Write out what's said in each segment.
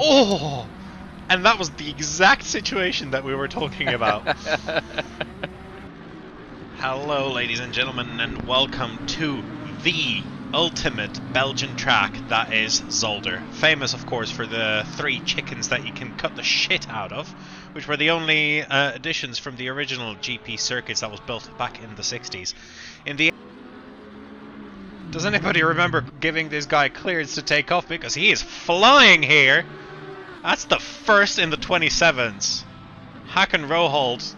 Oh! And that was the exact situation that we were talking about. Hello, ladies and gentlemen, and welcome to the ultimate Belgian track that is Zolder. Famous, of course, for the 3 chickens that you can cut the shit out of, which were the only additions from the original GP circuits that was built back in the 60s. Does anybody remember giving this guy clearance to take off? Because he is flying here! That's the first in the 27s. Hakan Roholt,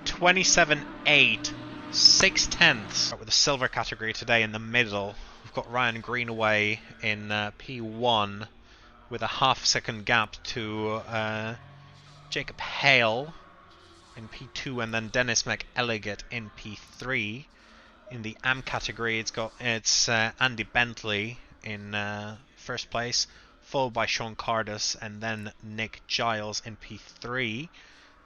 27.8, 6/10. With the silver category today in the middle, we've got Ryan Greenaway in P1 with a half-second gap to Jacob Hale in P2, and then Dennis McElligott in P3. In the AM category, it's Andy Bentley in first place, followed by Sean Cardus and then Nick Giles in P3.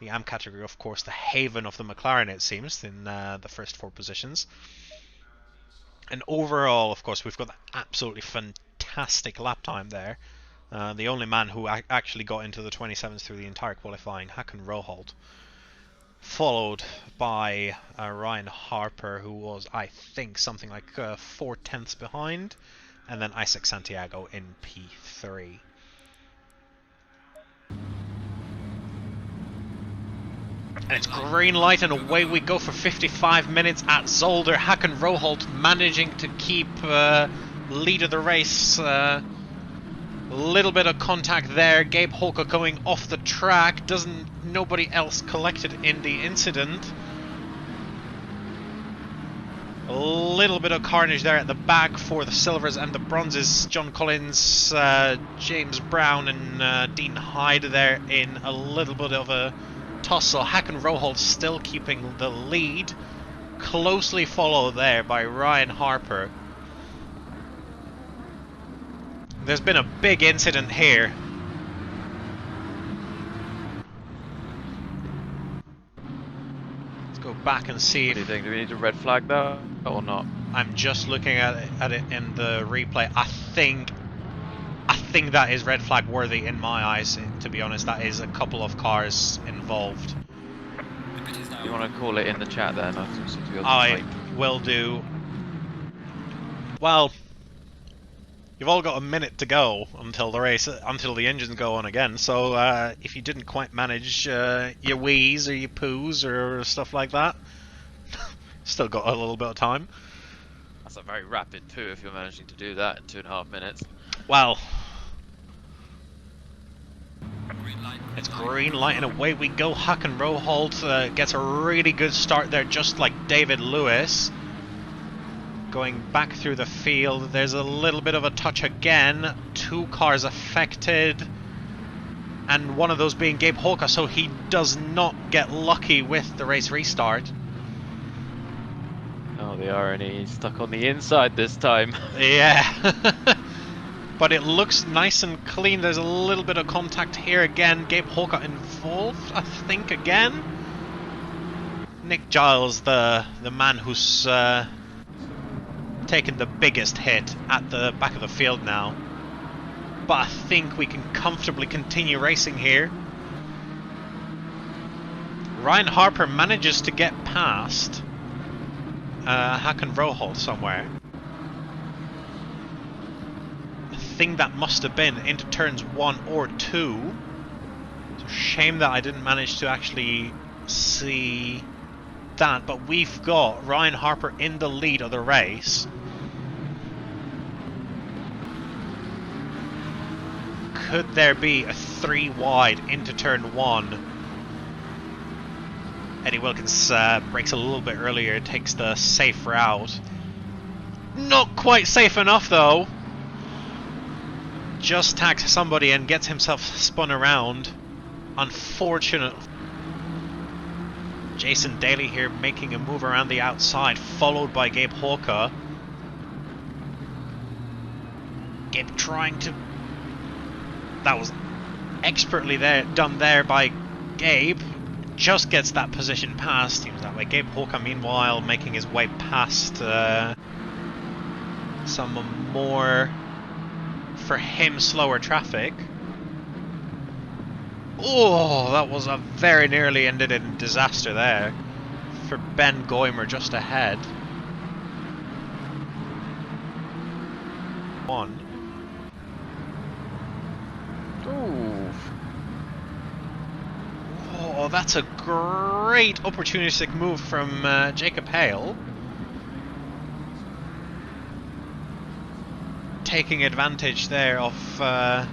The AM category, of course, the haven of the McLaren, it seems, in the first 4 positions. And overall, of course, we've got absolutely fantastic lap time there. The only man who actually got into the 27s through the entire qualifying, Hakan Roholt. Followed by Ryan Harper, who was, I think, something like 4/10 behind. And then Isaac Santiago in P3. And it's green light, and away we go for 55 minutes at Zolder. Hakan Roholt managing to keep lead of the race. A little bit of contact there. Gabe Holker going off the track. Nobody else collected in the incident. A little bit of carnage there at the back for the silvers and the bronzes. John Collins, James Brown and Dean Hyde there in a little bit of a tussle. Hakan Roholt still keeping the lead. Closely followed there by Ryan Harper. There's been a big incident here. Let's go back and see. What do you think? Do we need to red flag that or not? I'm just looking at it in the replay. I think that is red flag worthy in my eyes. To be honest, that is a couple of cars involved. You want to call it in the chat then? I will do. Well, you've all got a minute to go until the race, until the engines go on again. So if you didn't quite manage your wheeze or your poos or stuff like that, still got a little bit of time. That's a very rapid poo if you're managing to do that in 2.5 minutes. Well, it's green light and away we go. Hakan Roholt gets a really good start there, just like David Lewis. Going back through the field, there's a little bit of a touch again. 2 cars affected, and one of those being Gabe Holka, so he does not get lucky with the race restart. Oh, the irony, he's stuck on the inside this time. Yeah. But it looks nice and clean. There's a little bit of contact here again. Gabe Holka involved, I think, again. Nick Giles, the man who's taken the biggest hit at the back of the field now. But I think we can comfortably continue racing here. Ryan Harper manages to get past Hakan Roholt somewhere. I think that must have been into turns 1 or 2. It's a shame that I didn't manage to actually see that, but we've got Ryan Harper in the lead of the race. Could there be a 3 wide into turn 1? Eddie Wilkins breaks a little bit earlier, takes the safe route. Not quite safe enough though. Just tags somebody and gets himself spun around. Unfortunate. Jason Daly here making a move around the outside, followed by Gabe Holka. Gabe trying to... That was expertly done there by Gabe. Just gets that position past. Seems that way. Gabe Holka, meanwhile, making his way past some more, for him, slower traffic. Oh, that was a very nearly ended in disaster there for Ben Goymer just ahead. One. Ooh. Oh, that's a great opportunistic move from Jacob Hale. Taking advantage there of, I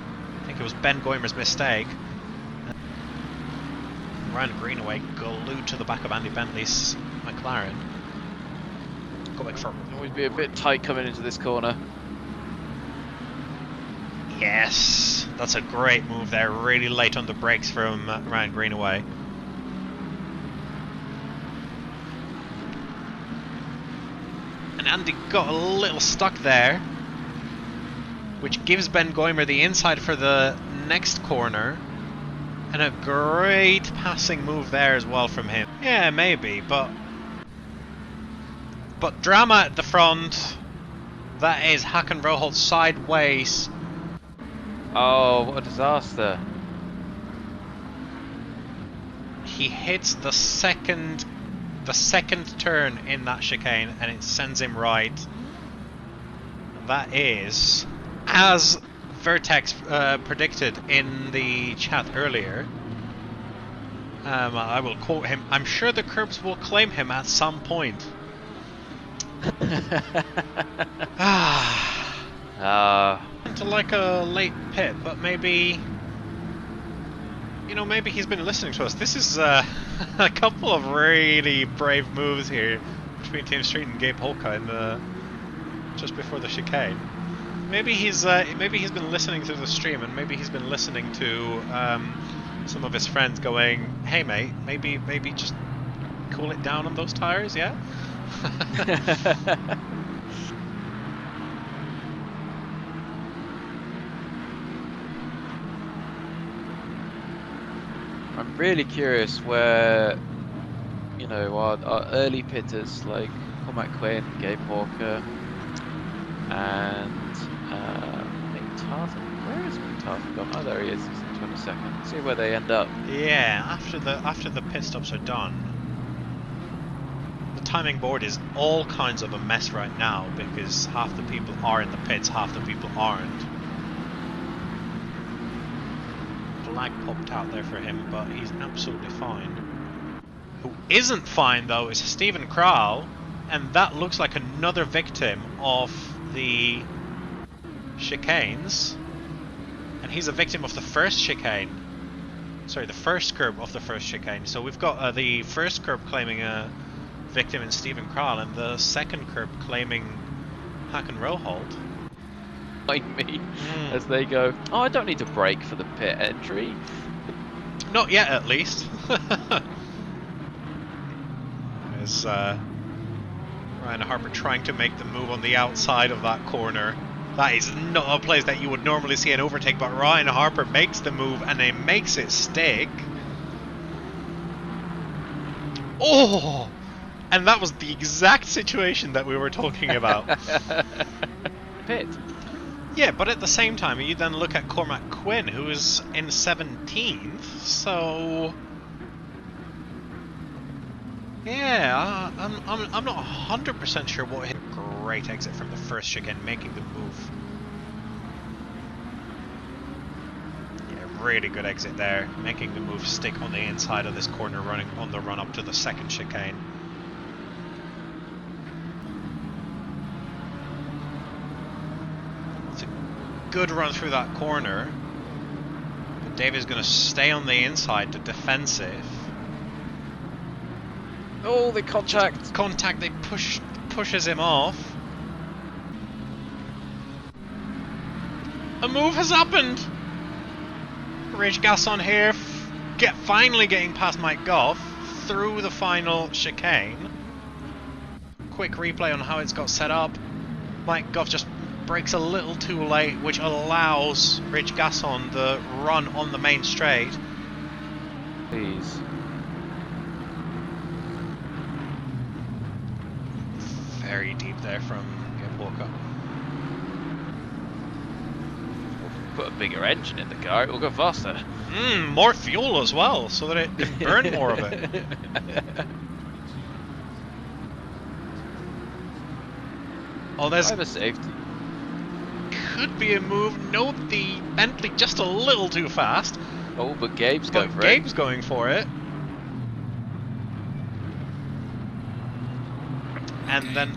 think it was Ben Goymer's mistake. Ryan Greenaway glued to the back of Andy Bentley's McLaren. Going for... Always be a bit tight coming into this corner. Yes! That's a great move there, really late on the brakes from Ryan Greenaway. And Andy got a little stuck there, which gives Ben Goymer the inside for the next corner. And a great passing move there as well from him. Yeah, maybe, but drama at the front. That is Hakan Roholt sideways. Oh, what a disaster. He hits the second turn in that chicane and it sends him right. That is, as Vertex predicted in the chat earlier, I will quote him, "I'm sure the curbs will claim him at some point." To like a late pit, but maybe, you know, maybe he's been listening to us. This is a couple of really brave moves here between Team Street and Gabe Holka in the just before the chicane. Maybe he's been listening to the stream, and maybe he's been listening to some of his friends going, "Hey mate, maybe just cool it down on those tires, yeah." I'm really curious where, you know, our early pitters like Cormac Quinn, Gabe Hawker, and McTartan. Where is McTartan gone? Oh, there he is. He's in 22nd. Let's see where they end up. Yeah, after the pit stops are done, the timing board is all kinds of a mess right now because half the people are in the pits, half the people aren't. Flag popped out there for him, but he's absolutely fine. Who isn't fine though is Stephen Kral, and that looks like another victim of the chicanes, and he's a victim of the first chicane. Sorry, the first curb of the first chicane. So we've got the first curb claiming a victim in Stephen Kral, and the second curb claiming Hakan Roholt. Behind me as they go, "Oh, I don't need to brake for the pit entry." Not yet, at least. There's Ryan Harper trying to make the move on the outside of that corner. That is not a place that you would normally see an overtake, but Ryan Harper makes the move and he makes it stick. Oh! And that was the exact situation that we were talking about. Pit. Yeah, but at the same time, you then look at Cormac Quinn, who is in 17th, so... Yeah, I'm not 100% sure what hit. Great exit from the first chicane, making the move. Yeah, really good exit there, making the move stick on the inside of this corner, running on the run up to the second chicane. It's a good run through that corner, but David's going to stay on the inside to defensive. Oh, the contact! Contact, they pushes him off. A move has happened! Rich Gasson here, finally getting past Mike Goff through the final chicane. Quick replay on how it's got set up. Mike Goff just brakes a little too late, which allows Rich Gasson the run on the main straight. Please. Very deep there from Gabe Walker. put a bigger engine in the car, it will go faster. More fuel as well, so that it can burn more of it. Oh, there's Driver safety. could be a move. No, the Bentley just a little too fast. Oh, but Gabe's going for Gabe's going for it. And then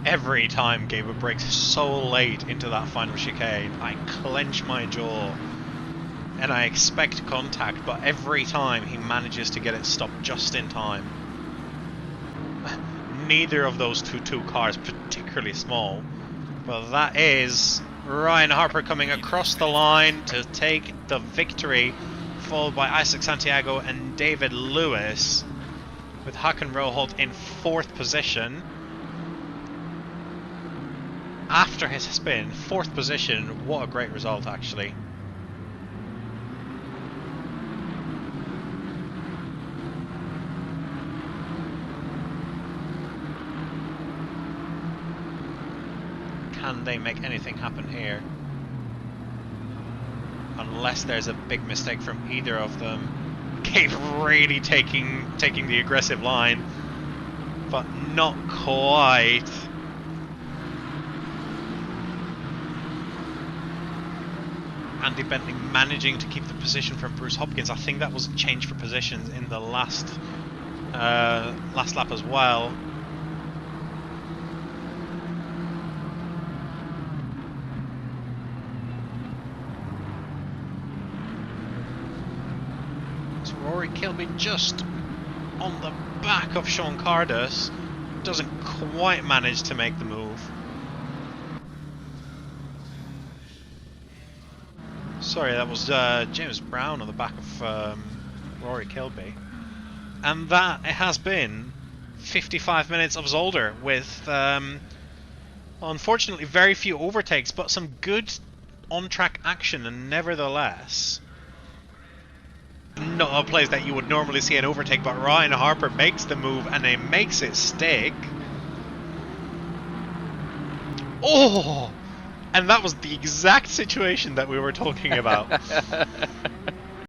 every time Gabe brakes so late into that final chicane, I clench my jaw and I expect contact, but every time he manages to get it stopped just in time. Neither of those two cars particularly small, but that is Ryan Harper coming across the line to take the victory, followed by Isaac Santiago and David Lewis, with Hakan Roholt in 4th position. After his spin, 4th position, what a great result actually. Can they make anything happen here? Unless there's a big mistake from either of them. Gabe really taking the aggressive line, but not quite. Andy Bentley managing to keep the position from Bruce Hopkins. I think that was a change for positions in the last lap as well. So Rory Kilby just on the back of Sean Cardas, doesn't quite manage to make the move. Sorry, that was James Brown on the back of Rory Kilby. And that it has been 55 minutes of Zolder with unfortunately very few overtakes, but some good on-track action, and nevertheless not a place that you would normally see an overtake, but Ryan Harper makes the move and he makes it stick. Oh! And that was the exact situation that we were talking about.